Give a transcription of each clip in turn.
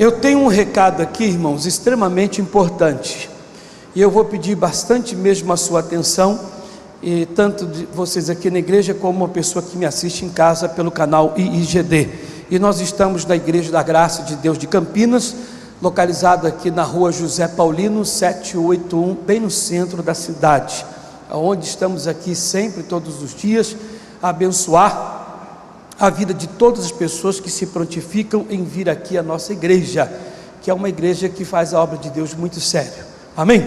Eu tenho um recado aqui, irmãos, extremamente importante, e eu vou pedir bastante mesmo a sua atenção, e tanto de vocês aqui na igreja, como uma pessoa que me assiste em casa pelo canal IIGD. E nós estamos na Igreja da Graça de Deus de Campinas, localizado aqui na rua José Paulino 781, bem no centro da cidade, onde estamos aqui sempre, todos os dias, a abençoar a vida de todas as pessoas que se prontificam em vir aqui à nossa igreja, que é uma igreja que faz a obra de Deus muito sério. Amém?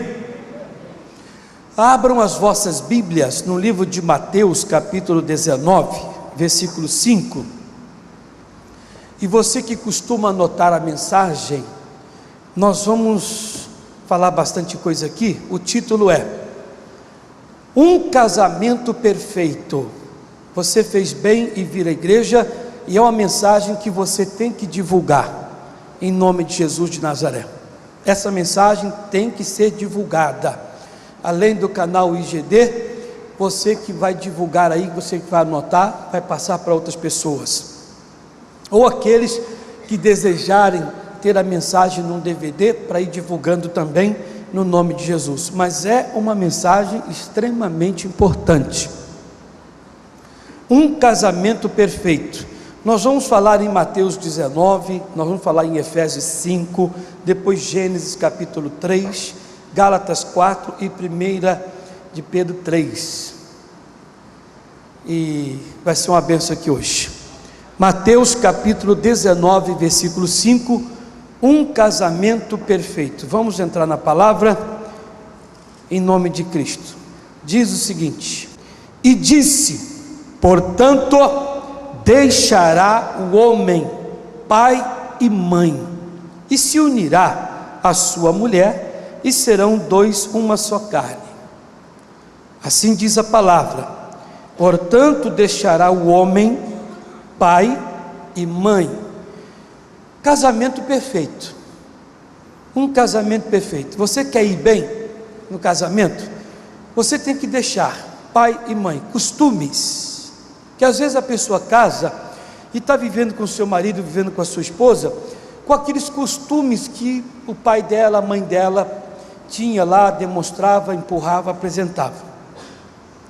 Abram as vossas Bíblias no livro de Mateus, capítulo 19, versículo 5. E você que costuma anotar a mensagem, nós vamos falar bastante coisa aqui. O título é Um Casamento Perfeito. Você fez bem em vir à igreja, e é uma mensagem que você tem que divulgar, em nome de Jesus de Nazaré. Essa mensagem tem que ser divulgada, além do canal IGD, você que vai divulgar aí, você que vai anotar, vai passar para outras pessoas, ou aqueles que desejarem ter a mensagem num DVD, para ir divulgando também, no nome de Jesus. Mas é uma mensagem extremamente importante. Um casamento perfeito. Nós vamos falar em Mateus 19, nós vamos falar em Efésios 5, depois Gênesis capítulo 3, Gálatas 4 e 1 de Pedro 3. E vai ser uma bênção aqui hoje. Mateus capítulo 19, versículo 5, um casamento perfeito. Vamos entrar na palavra, em nome de Cristo. Diz o seguinte: e disse: portanto, deixará o homem pai e mãe, e se unirá à sua mulher, e serão dois uma só carne. Assim diz a palavra. Portanto, deixará o homem pai e mãe. Casamento perfeito. Um casamento perfeito. Você quer ir bem no casamento? Você tem que deixar pai e mãe, costumes, que às vezes a pessoa casa e está vivendo com o seu marido, vivendo com a sua esposa, com aqueles costumes que o pai dela, a mãe dela tinha lá, demonstrava, empurrava, apresentava.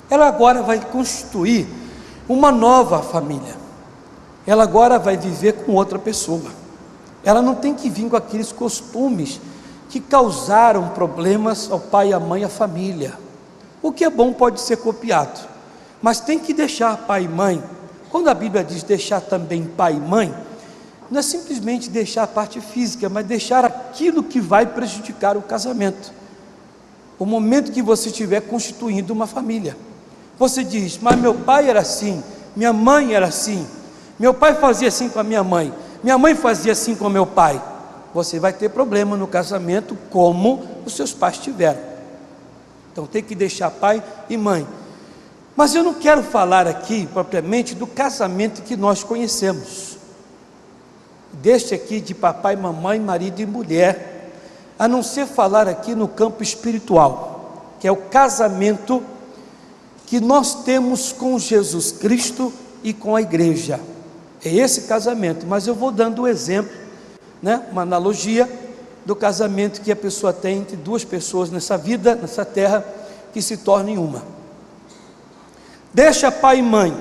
Ela agora vai constituir uma nova família, ela agora vai viver com outra pessoa, ela não tem que vir com aqueles costumes que causaram problemas ao pai, à mãe, à família. O que é bom pode ser copiado, mas tem que deixar pai e mãe. Quando a Bíblia diz deixar também pai e mãe, não é simplesmente deixar a parte física, mas deixar aquilo que vai prejudicar o casamento. O momento que você estiver constituindo uma família, você diz: mas meu pai era assim, minha mãe era assim, meu pai fazia assim com a minha mãe fazia assim com o meu pai. Você vai ter problema no casamento, como os seus pais tiveram. Então tem que deixar pai e mãe. Mas eu não quero falar aqui propriamente do casamento que nós conhecemos, deste aqui de papai, mamãe, marido e mulher, a não ser falar aqui no campo espiritual, que é o casamento que nós temos com Jesus Cristo e com a igreja. É esse casamento, mas eu vou dando um exemplo, uma analogia do casamento que a pessoa tem entre duas pessoas nessa vida, nessa terra, que se tornem uma. Deixa pai e mãe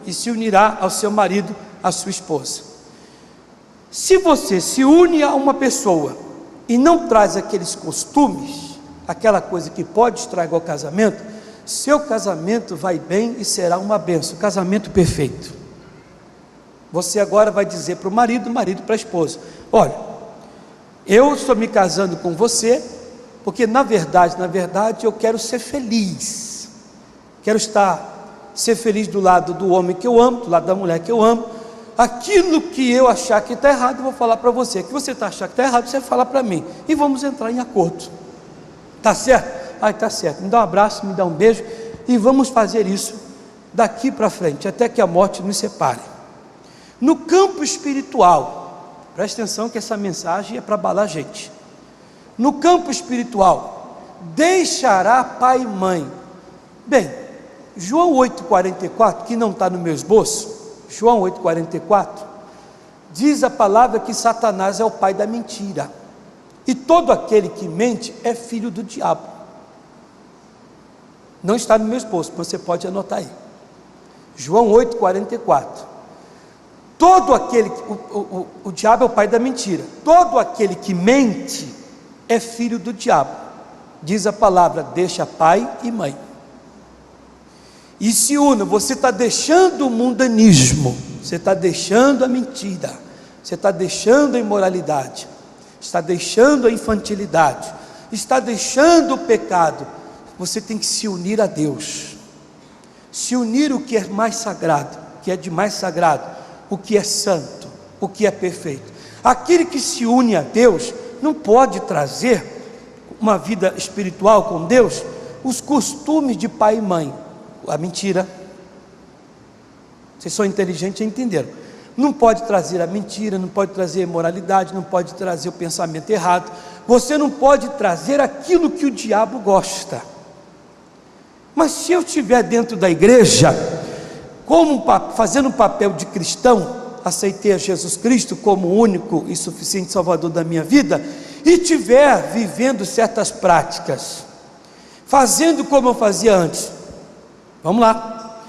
e se unirá ao seu marido, à sua esposa. Se você se une a uma pessoa e não traz aqueles costumes, aquela coisa que pode estragar o casamento, seu casamento vai bem e será uma bênção, casamento perfeito. Você agora vai dizer para o marido para a esposa: olha, eu estou me casando com você, porque na verdade eu quero ser feliz, quero ser feliz do lado do homem que eu amo, do lado da mulher que eu amo. Aquilo que eu achar que está errado, eu vou falar para você. Que você está achando que está errado, você fala para mim, e vamos entrar em acordo. Está certo? Está certo. Me dá um abraço, me dá um beijo, e vamos fazer isso daqui para frente, até que a morte nos separe. No campo espiritual, preste atenção que essa mensagem é para abalar a gente. No campo espiritual, deixará pai e mãe. Bem, João 8,44, que não está no meu esboço, João 8,44, Diz a palavra que Satanás é o pai da mentira, e todo aquele que mente é filho do diabo. Não está no meu esboço, você pode anotar aí, João 8,44. Todo aquele, o diabo é o pai da mentira, todo aquele que mente é filho do diabo. Diz a palavra, deixa pai e mãe, e se una. Você está deixando o mundanismo, você está deixando a mentira, você está deixando a imoralidade, está deixando a infantilidade, está deixando o pecado. Você tem que se unir a Deus, se unir o que é mais sagrado, o que é de mais sagrado, o que é santo, o que é perfeito. Aquele que se une a Deus não pode trazer uma vida espiritual com Deus, os costumes de pai e mãe, a mentira. Vocês são inteligentes e entenderam. Não pode trazer a mentira, não pode trazer a imoralidade, não pode trazer o pensamento errado. Você não pode trazer aquilo que o diabo gosta. Mas se eu estiver dentro da igreja, fazendo um papel de cristão, aceitei a Jesus Cristo como o único e suficiente Salvador da minha vida, e estiver vivendo certas práticas, fazendo como eu fazia antes, vamos lá,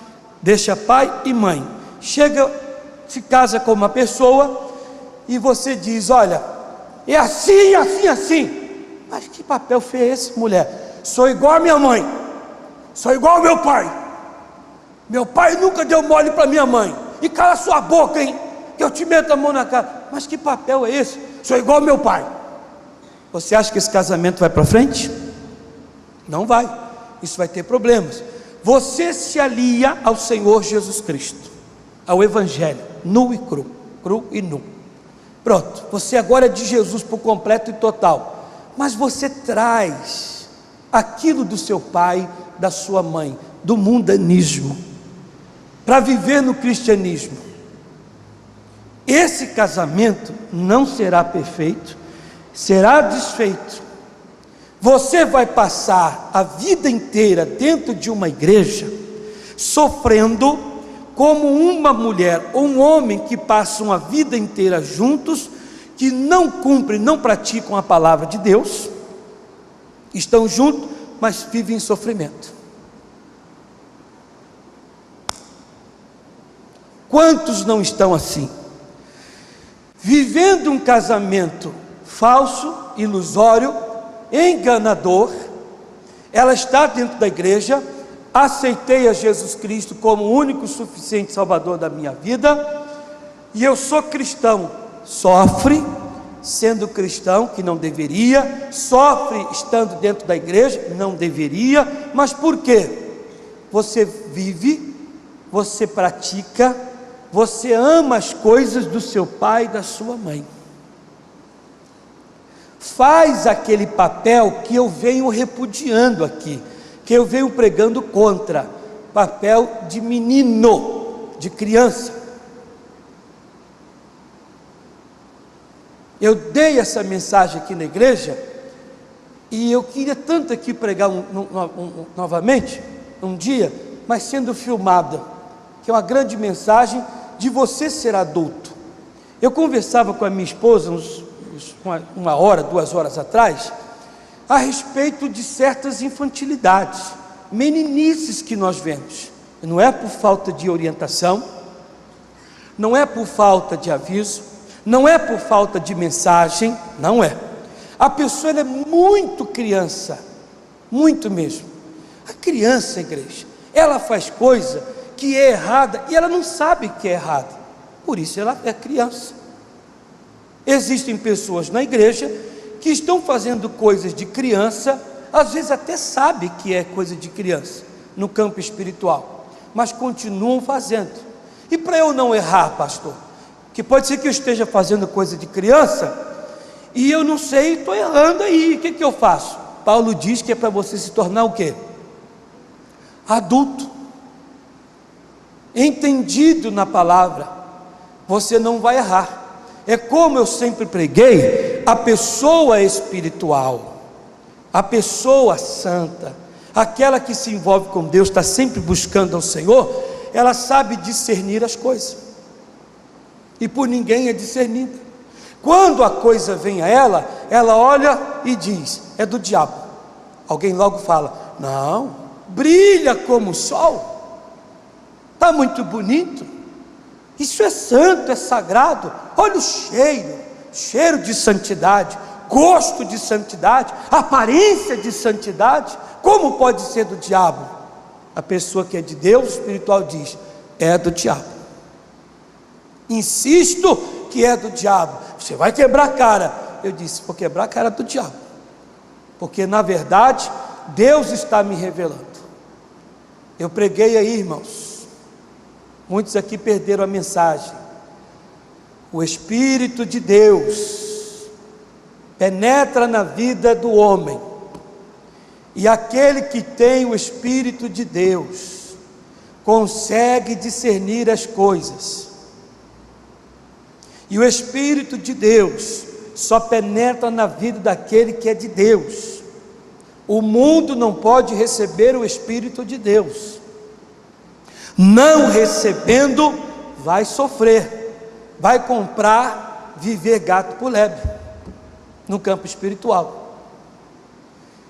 deixa pai e mãe, chega, se casa com uma pessoa, e você diz, olha, é assim, assim, assim. Mas que papel feio é esse, mulher? Sou igual a minha mãe, sou igual ao meu pai. Meu pai nunca deu mole para minha mãe. E cala sua boca, hein, que eu te meto a mão na cara. Mas que papel é esse? Sou igual ao meu pai. Você acha que esse casamento vai para frente? Não vai. Isso vai ter problemas. Você se alia ao Senhor Jesus Cristo, ao Evangelho, nu e cru, cru e nu. Pronto, você agora é de Jesus por completo e total. Mas você traz aquilo do seu pai, da sua mãe, do mundanismo, para viver no cristianismo. Esse casamento não será perfeito, será desfeito. Você vai passar a vida inteira dentro de uma igreja, sofrendo como uma mulher ou um homem que passam a vida inteira juntos, que não cumprem, não praticam a palavra de Deus, estão juntos, mas vivem em sofrimento. Quantos não estão assim? Vivendo um casamento falso, ilusório, enganador. Ela está dentro da igreja, aceitei a Jesus Cristo como o único suficiente Salvador da minha vida, e eu sou cristão. Sofre sendo cristão, que não deveria, sofre estando dentro da igreja, não deveria. Mas por quê? Você vive, você pratica, você ama as coisas do seu pai e da sua mãe, faz aquele papel que eu venho repudiando aqui, que eu venho pregando contra, papel de menino, de criança. Eu dei essa mensagem aqui na igreja, e eu queria tanto aqui pregar novamente, um dia, mas sendo filmada, que é uma grande mensagem de você ser adulto. Eu conversava com a minha esposa uma hora, 2 horas atrás, a respeito de certas infantilidades, meninices que nós vemos. Não é por falta de orientação, não é por falta de aviso, não é por falta de mensagem, não é. A pessoa ela é muito criança, muito mesmo. A criança, igreja, ela faz coisa que é errada e ela não sabe que é errada, por isso ela é criança. Existem pessoas na igreja que estão fazendo coisas de criança, às vezes até sabe que é coisa de criança no campo espiritual, mas continuam fazendo. E para eu não errar, pastor, que pode ser que eu esteja fazendo coisa de criança e eu não sei, estou errando aí, o que eu faço? Paulo diz que é para você se tornar o quê? Adulto, entendido na palavra. Você não vai errar. É como eu sempre preguei, a pessoa espiritual, a pessoa santa, aquela que se envolve com Deus, está sempre buscando ao Senhor, ela sabe discernir as coisas. e por ninguém é discernida. Quando a coisa vem a ela, ela olha e diz: é do diabo. Alguém logo fala: não, brilha como o sol, está muito bonito, isso é santo, é sagrado, olha o cheiro de santidade, gosto de santidade, aparência de santidade. Como pode ser do diabo? A pessoa que é de Deus espiritual diz: é do diabo. Insisto que é do diabo. Você vai quebrar a cara. Eu disse: vou quebrar a cara do diabo, porque na verdade Deus está me revelando. Eu preguei aí, irmãos, muitos aqui perderam a mensagem. O Espírito de Deus penetra na vida do homem, e aquele que tem o Espírito de Deus consegue discernir as coisas. E o Espírito de Deus só penetra na vida daquele que é de Deus. O mundo não pode receber o Espírito de Deus. Não recebendo, vai sofrer, vai comprar, viver gato por lebre no campo espiritual.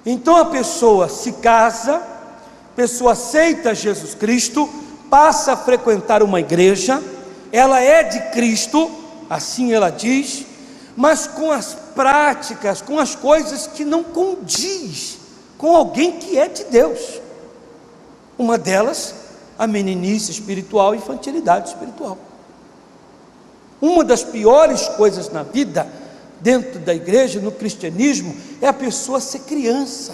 Então a pessoa se casa, a pessoa aceita Jesus Cristo, passa a frequentar uma igreja, ela é de Cristo, assim ela diz, mas com as práticas, com as coisas que não condiz com alguém que é de Deus. Uma delas, a meninice espiritual e infantilidade espiritual. Uma das piores coisas na vida, dentro da igreja, no cristianismo, é a pessoa ser criança.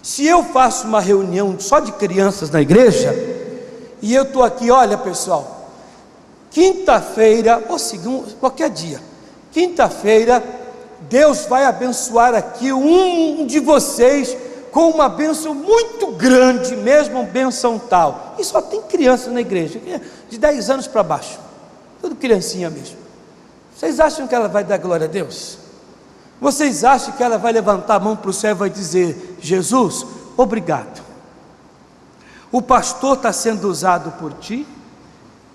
Se eu faço uma reunião só de crianças na igreja, e eu estou aqui, olha pessoal, quinta-feira, ou segundo, qualquer dia, quinta-feira, Deus vai abençoar aqui um de vocês com uma bênção muito grande, mesmo uma bênção tal, e só tem criança na igreja, de 10 anos para baixo, tudo criancinha mesmo. Vocês acham que ela vai dar glória a Deus? Vocês acham que ela vai levantar a mão para o céu e vai dizer: Jesus, obrigado, o pastor está sendo usado por ti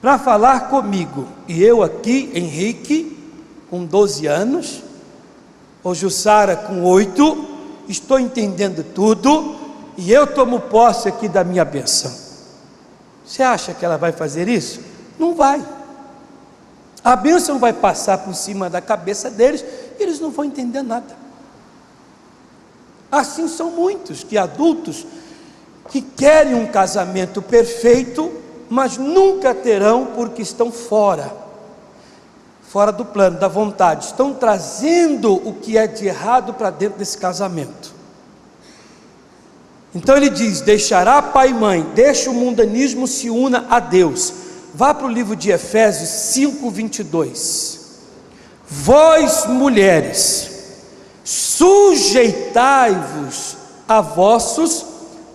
para falar comigo, e eu aqui, Henrique, com 12 anos, ou Jussara com 8, estou entendendo tudo, e eu tomo posse aqui da minha bênção. Você acha que ela vai fazer isso? Não vai. A bênção vai passar por cima da cabeça deles, e eles não vão entender nada. Assim são muitos que adultos que querem um casamento perfeito, mas nunca terão, porque estão fora do plano, da vontade, estão trazendo o que é de errado para dentro desse casamento. Então ele diz: deixará pai e mãe, deixa o mundanismo, se una a Deus. Vá para o livro de Efésios 5:22. Vós mulheres, sujeitai-vos a vossos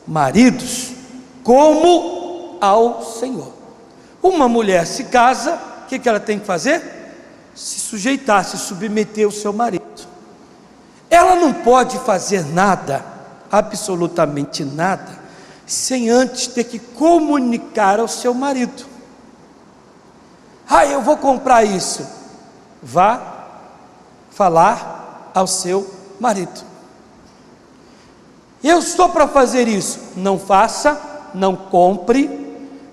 maridos, como ao Senhor. Uma mulher se casa, o que ela tem que fazer? Se sujeitar, se submeter ao seu marido. Ela não pode fazer nada, absolutamente nada, sem antes ter que comunicar ao seu marido. Eu vou comprar isso. Vá falar ao seu marido: eu estou para fazer isso. Não faça, não compre,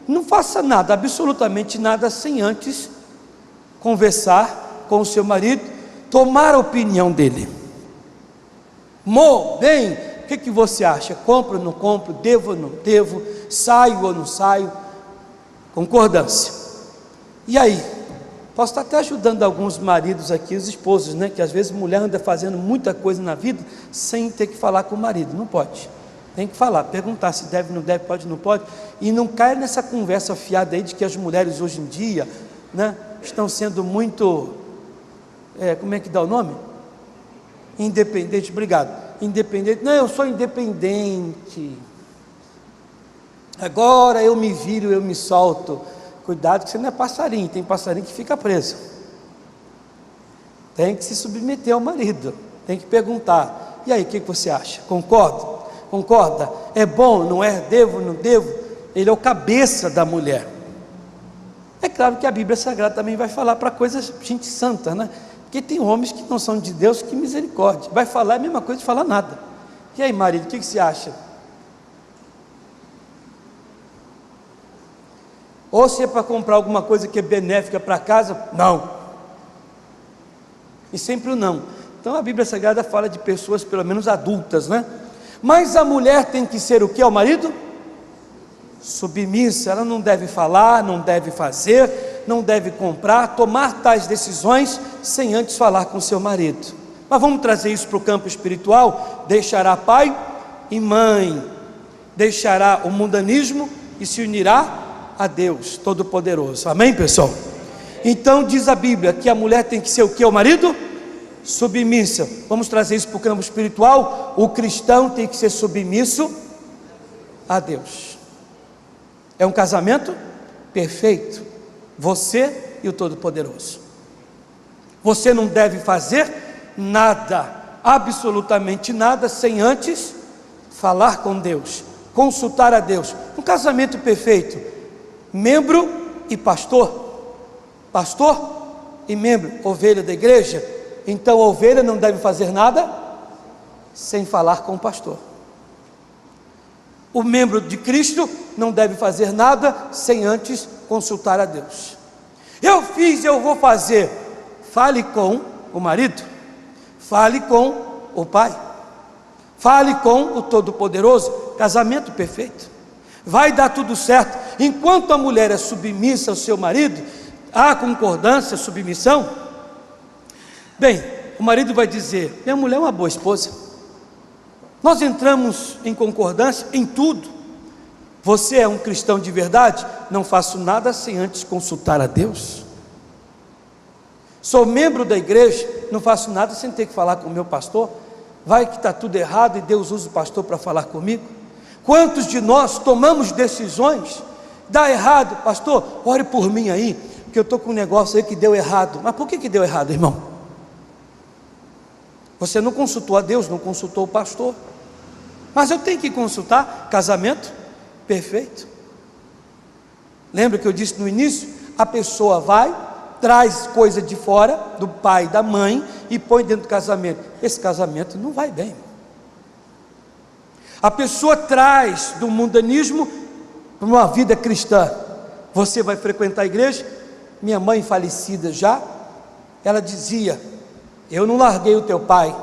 não faça nada, absolutamente nada, sem antes conversar com o seu marido, tomar a opinião dele. Bem, o que você acha? Compro ou não compro? Devo ou não devo? Saio ou não saio? Concordância. E aí? Posso estar até ajudando alguns maridos aqui, os esposos, né? Que às vezes a mulher anda fazendo muita coisa na vida sem ter que falar com o marido. Não pode. Tem que falar, perguntar se deve, não deve, pode, não pode. E não caia nessa conversa fiada aí de que as mulheres hoje em dia, né, estão sendo muito, como é que dá o nome? Independente, obrigado. Independente, não, eu sou independente. Agora eu me viro, eu me solto. Cuidado que você não é passarinho, tem passarinho que fica preso. Tem que se submeter ao marido, tem que perguntar: e aí, o que você acha? Concorda? Concorda? É bom, não é? Devo, não devo? Ele é o cabeça da mulher. É claro que a Bíblia Sagrada também vai falar para coisas, gente santa, né? Porque tem homens que não são de Deus, que misericórdia. Vai falar a mesma coisa de falar nada. E aí, marido, o que você acha? Ou se é para comprar alguma coisa que é benéfica para casa, não. E sempre o não. Então a Bíblia Sagrada fala de pessoas pelo menos adultas, né? Mas a mulher tem que ser o que ao marido? Submissa. Ela não deve falar, não deve fazer, não deve comprar, tomar tais decisões sem antes falar com seu marido. Mas vamos trazer isso para o campo espiritual. Deixará pai e mãe, deixará o mundanismo e se unirá a Deus Todo-Poderoso. Amém, pessoal? Então diz a Bíblia que a mulher tem que ser o que ao marido? Submissa. Vamos trazer isso para o campo espiritual. O cristão tem que ser submisso a Deus. É um casamento perfeito, você e o Todo-Poderoso. Você não deve fazer nada, absolutamente nada, sem antes falar com Deus, consultar a Deus. Um casamento perfeito, membro e pastor, pastor e membro, ovelha da igreja. Então a ovelha não deve fazer nada sem falar com o pastor. O membro de Cristo não deve fazer nada sem antes consultar a Deus. Eu fiz, eu vou fazer. Fale com o marido, fale com o pai, fale com o Todo-Poderoso. Casamento perfeito, vai dar tudo certo. Enquanto a mulher é submissa ao seu marido, há concordância, submissão. Bem, o marido vai dizer: minha mulher é uma boa esposa. Nós entramos em concordância em tudo. Você é um cristão de verdade? Não faço nada sem antes consultar a Deus. Sou membro da igreja, não faço nada sem ter que falar com o meu pastor. Vai que está tudo errado e Deus usa o pastor para falar comigo. Quantos de nós tomamos decisões, dá errado, pastor, ore por mim aí, porque eu estou com um negócio aí que deu errado. Mas por que deu errado, irmão? Você não consultou a Deus, não consultou o pastor. Mas eu tenho que consultar. Casamento perfeito. Lembra que eu disse no início? A pessoa vai, traz coisa de fora, do pai, da mãe, e põe dentro do casamento. Esse casamento não vai bem. A pessoa traz do mundanismo para uma vida cristã. Você vai frequentar a igreja? Minha mãe falecida já, ela dizia: eu não larguei o teu pai,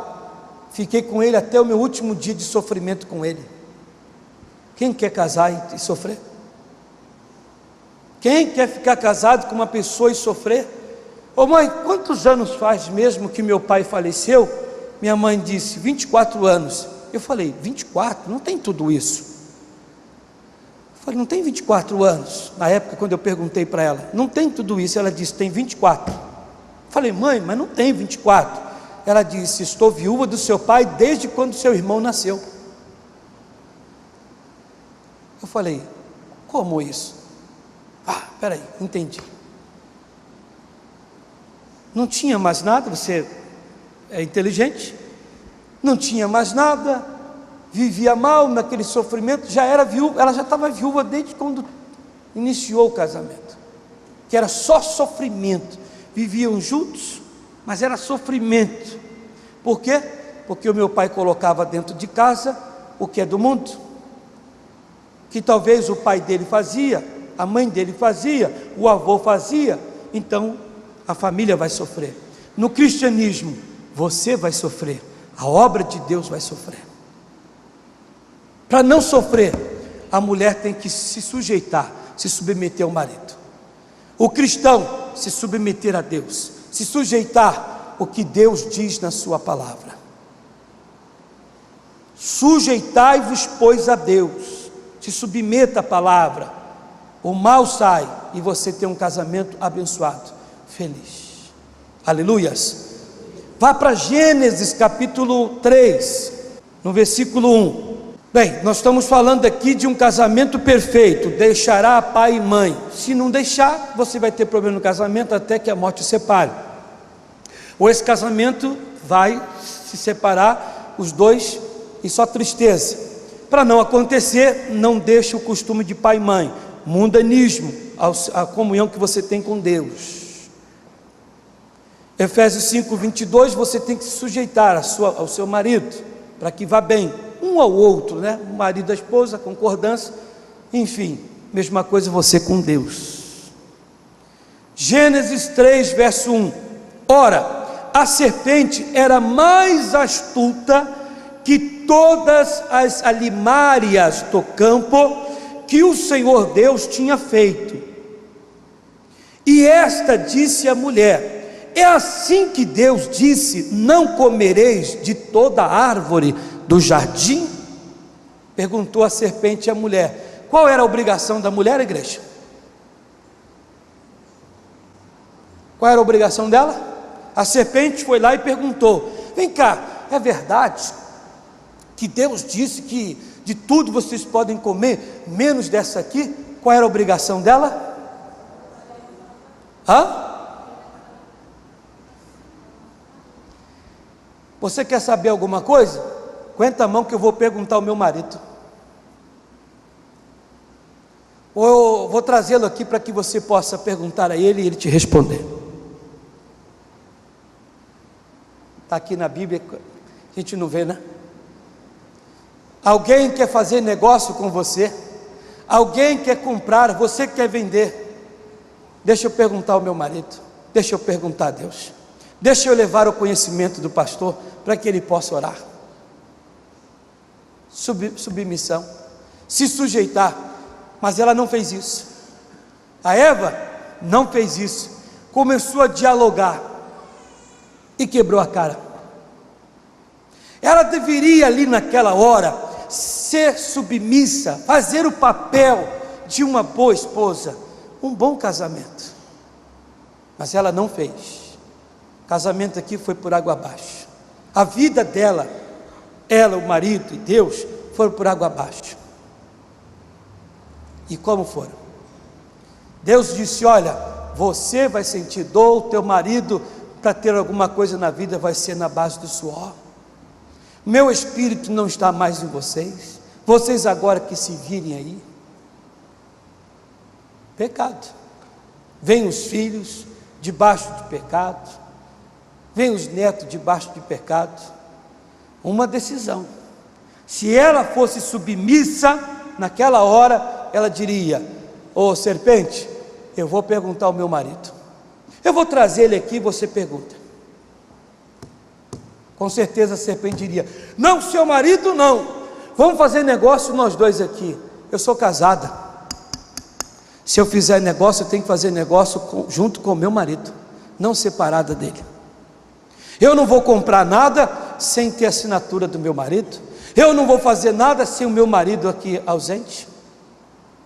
fiquei com ele até o meu último dia de sofrimento com ele. Quem quer casar e sofrer? Quem quer ficar casado com uma pessoa e sofrer? Ô mãe, quantos anos faz mesmo que meu pai faleceu? Minha mãe disse: 24 anos. Eu falei: 24? Não tem tudo isso. Eu falei: não tem 24 anos. Na época, quando eu perguntei para ela, não tem tudo isso. Ela disse: tem 24. Eu falei: mãe, mas não tem 24. Ela disse: estou viúva do seu pai desde quando seu irmão nasceu. Eu falei: como isso? Ah, peraí, entendi. Não tinha mais nada, você é inteligente, não tinha mais nada, vivia mal naquele sofrimento, já era viúva, ela já estava viúva desde quando iniciou o casamento, que era só sofrimento. Viviam juntos, mas era sofrimento. Por quê? Porque o meu pai colocava dentro de casa o que é do mundo, que talvez o pai dele fazia, a mãe dele fazia, o avô fazia. Então a família vai sofrer. No cristianismo, você vai sofrer, a obra de Deus vai sofrer. Para não sofrer, a mulher tem que se sujeitar, se submeter ao marido. O cristão se submeter a Deus, se sujeitar o que Deus diz na sua palavra. Sujeitai-vos, pois, a Deus, se submeta à palavra. O mal sai e você tem um casamento abençoado, feliz. Aleluias. Vá para Gênesis capítulo 3, no versículo 1. Bem, nós estamos falando aqui de um casamento perfeito. Deixará pai e mãe. Se não deixar, você vai ter problema no casamento até que a morte o separe. Ou esse casamento vai se separar, os dois, e só tristeza. Para não acontecer, não deixe o costume de pai e mãe. Mundanismo, à comunhão que você tem com Deus. Efésios 5:22, você tem que se sujeitar ao seu marido, para que vá bem, um ao outro, né? O marido e a esposa, concordância, enfim, mesma coisa você com Deus. Gênesis 3, verso 1, ora, a serpente era mais astuta que todas as alimárias do campo que o Senhor Deus tinha feito. E esta disse à mulher: é assim que Deus disse: não comereis de toda árvore do jardim? Perguntou a serpente à mulher. Qual era a obrigação da mulher, igreja? Qual era a obrigação dela? A serpente foi lá e perguntou: vem cá, é verdade que Deus disse que de tudo vocês podem comer, menos dessa aqui? Qual era a obrigação dela? Você quer saber alguma coisa? Aguenta a mão que eu vou perguntar ao meu marido. Ou eu vou trazê-lo aqui para que você possa perguntar a ele e ele te responder. Está aqui na Bíblia, a gente não vê, né? Alguém quer fazer negócio com você, alguém quer comprar, você quer vender. Deixa eu perguntar ao meu marido, deixa eu perguntar a Deus, deixa eu levar o conhecimento do pastor, para que ele possa orar. Submissão, se sujeitar, mas ela não fez isso. A Eva não fez isso, começou a dialogar e quebrou a cara. Ela deveria ali naquela hora ser submissa, fazer o papel de uma boa esposa, um bom casamento, mas ela não fez. O casamento aqui foi por água abaixo. A vida dela, ela, o marido e Deus, foram por água abaixo. E como foram? Deus disse: olha, você vai sentir dor, o teu marido, para ter alguma coisa na vida, vai ser na base do suor. Meu espírito não está mais em vocês, vocês agora que se virem aí. Pecado. Vêm os filhos debaixo de pecado, vêm os netos debaixo de pecado. Uma decisão. Se ela fosse submissa, naquela hora, ela diria: ô serpente, eu vou perguntar ao meu marido, eu vou trazer ele aqui e você pergunta. Com certeza a serpente diria: não, seu marido não, vamos fazer negócio nós dois aqui, eu sou casada, se eu fizer negócio eu tenho que fazer negócio junto com o meu marido, não separada dele. Eu não vou comprar nada sem ter assinatura do meu marido, eu não vou fazer nada sem o meu marido aqui ausente.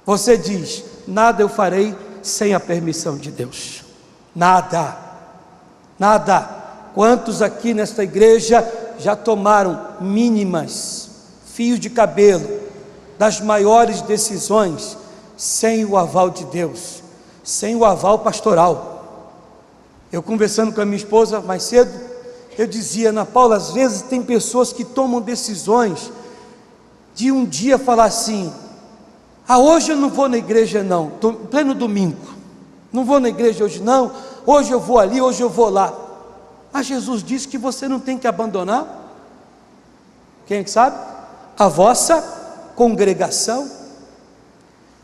Você diz: nada eu farei sem a permissão de Deus, nada, nada. Quantos aqui nesta igreja já tomaram mínimas, fios de cabelo, das maiores decisões, sem o aval de Deus, sem o aval pastoral? Eu conversando com a minha esposa mais cedo, eu dizia: Ana Paula, às vezes tem pessoas que tomam decisões, de um dia falar assim: hoje eu não vou na igreja não, estou em pleno domingo, não vou na igreja hoje não, hoje eu vou ali, hoje eu vou lá. Mas Jesus disse que você não tem que abandonar, quem é que sabe? A vossa congregação.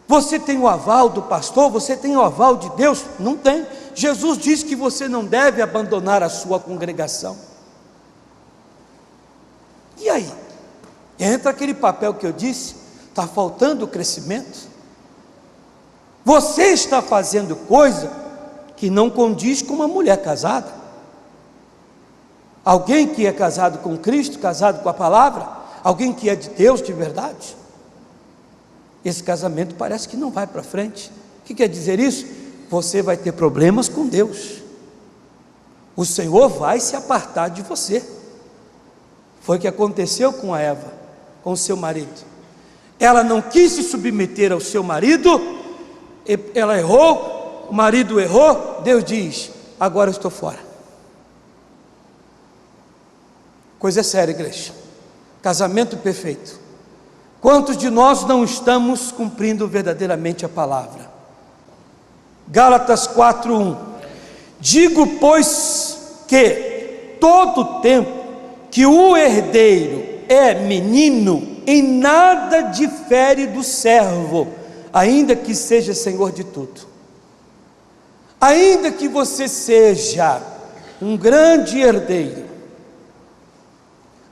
Você tem o aval do pastor, você tem o aval de Deus? Não tem. Jesus disse que você não deve abandonar a sua congregação. E aí? Entra aquele papel que eu disse, está faltando o crescimento. Você está fazendo coisa que não condiz com uma mulher casada. Alguém que é casado com Cristo, casado com a palavra, alguém que é de Deus de verdade, esse casamento parece que não vai para frente. O que quer dizer isso? Você vai ter problemas com Deus, o Senhor vai se apartar de você. Foi o que aconteceu com a Eva, com o seu marido. Ela não quis se submeter ao seu marido, ela errou, o marido errou. Deus diz: agora eu estou fora. Coisa séria, igreja. Casamento perfeito. Quantos de nós não estamos cumprindo verdadeiramente a palavra? Gálatas 4:1. Digo, pois, que todo tempo que o herdeiro é menino, em nada difere do servo, ainda que seja senhor de tudo. Ainda que você seja um grande herdeiro,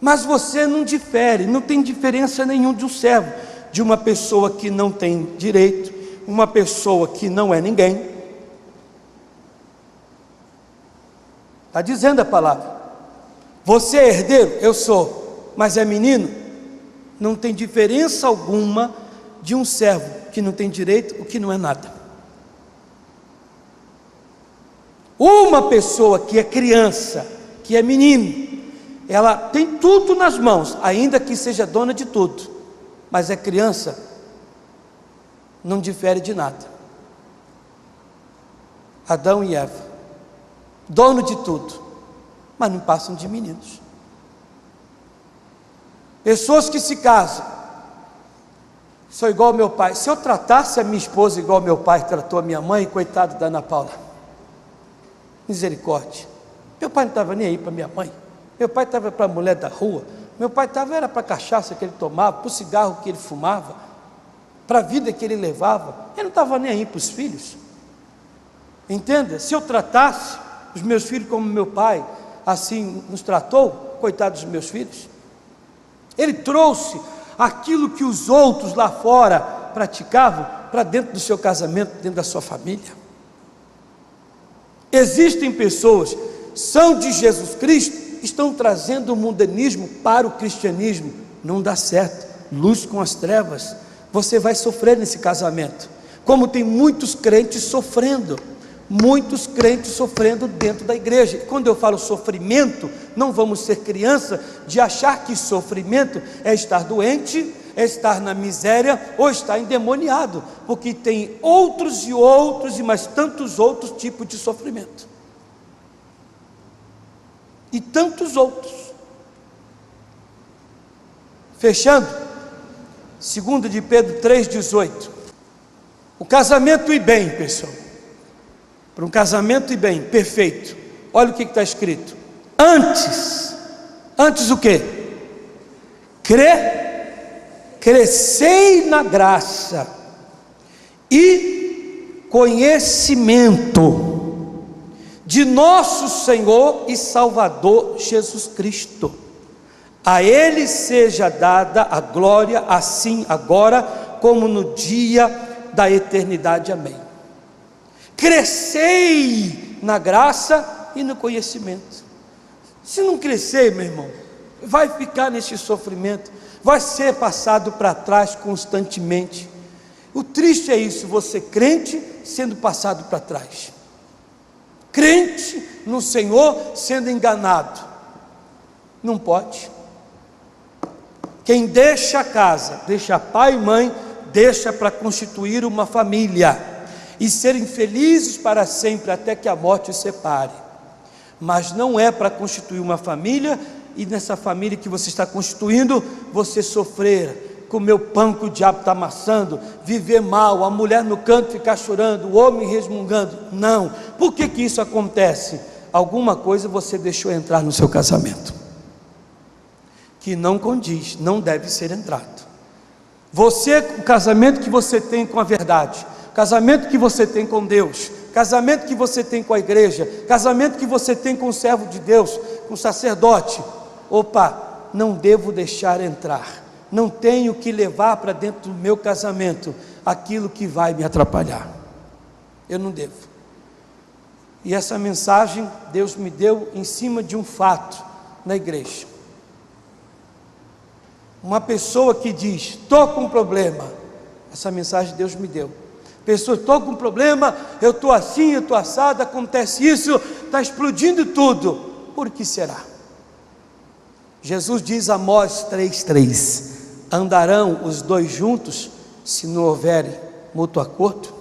mas você não difere, não tem diferença nenhuma de um servo, de uma pessoa que não tem direito, uma pessoa que não é ninguém. Está dizendo a palavra. Você é herdeiro? Eu sou. Mas é menino? Não tem diferença alguma de um servo que não tem direito, o que não é nada. Uma pessoa que é criança, que é menino, ela tem tudo nas mãos, ainda que seja dona de tudo, mas é criança, não difere de nada. Adão e Eva, dono de tudo, mas não passam de meninos. Pessoas que se casam, sou igual ao meu pai. Se eu tratasse a minha esposa igual ao meu pai tratou a minha mãe, coitado da Ana Paula, misericórdia. Meu pai não estava nem aí para minha mãe, meu pai estava para a mulher da rua, meu pai estava era para a cachaça que ele tomava, para o cigarro que ele fumava, para a vida que ele levava, ele não estava nem aí para os filhos. Entenda, se eu tratasse os meus filhos como meu pai assim nos tratou, coitados dos meus filhos, ele trouxe aquilo que os outros lá fora praticavam para dentro do seu casamento, dentro da sua família. Existem pessoas, são de Jesus Cristo, estão trazendo o mundanismo para o cristianismo. Não dá certo, luz com as trevas. Você vai sofrer nesse casamento, como tem muitos crentes sofrendo dentro da igreja. E quando eu falo sofrimento, não vamos ser criança de achar que sofrimento é estar doente, é estar na miséria ou estar endemoniado, porque tem outros e mais tantos outros tipos de sofrimento, e tantos outros. Fechando, 2 de Pedro 3,18. O casamento e bem, pessoal, para um casamento e bem, perfeito, olha o que está escrito: antes o que? Crescei na graça e conhecimento de nosso Senhor e Salvador Jesus Cristo. A Ele seja dada a glória, assim agora como no dia da eternidade. Amém. Crescei na graça e no conhecimento. Se não crescer, meu irmão, vai ficar nesse sofrimento, vai ser passado para trás constantemente. O triste é isso, você crente sendo passado para trás, crente no Senhor sendo enganado. Não pode. Quem deixa a casa, deixa pai e mãe, deixa para constituir uma família e serem felizes para sempre até que a morte os separe. Mas não é para constituir uma família e nessa família que você está constituindo, você sofrer, comer o pão que o diabo está amassando, viver mal, a mulher no canto ficar chorando, o homem resmungando. Não. Por que isso acontece? Alguma coisa você deixou entrar no seu casamento que não condiz, não deve ser entrado. O casamento que você tem com a verdade, casamento que você tem com Deus, casamento que você tem com a igreja, casamento que você tem com o servo de Deus, com o sacerdote, não devo deixar entrar, não tenho que levar para dentro do meu casamento aquilo que vai me atrapalhar, eu não devo. E essa mensagem Deus me deu em cima de um fato na igreja. Uma pessoa que diz, estou com um problema, essa mensagem Deus me deu. Pessoa, estou com um problema, eu estou assim, eu estou assado, acontece isso, está explodindo tudo. Por que será? Jesus diz, Amós 3,3: andarão os dois juntos, se não houver mútuo acordo?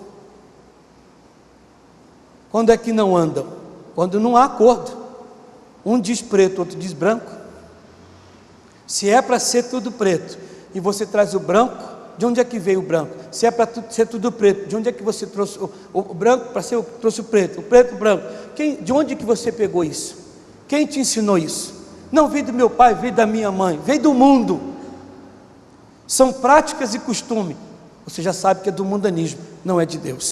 Quando é que não andam? Quando não há acordo. Um diz preto, outro diz branco. Se é para ser tudo preto, e você traz o branco, De onde é que veio o branco? Se é para ser tudo preto, de onde é que você trouxe o branco para ser, trouxe o preto branco? De onde que você pegou isso? Quem te ensinou isso? Não veio do meu pai, veio da minha mãe, veio do mundo. São práticas e costume. Você já sabe que é do mundanismo, não é de Deus.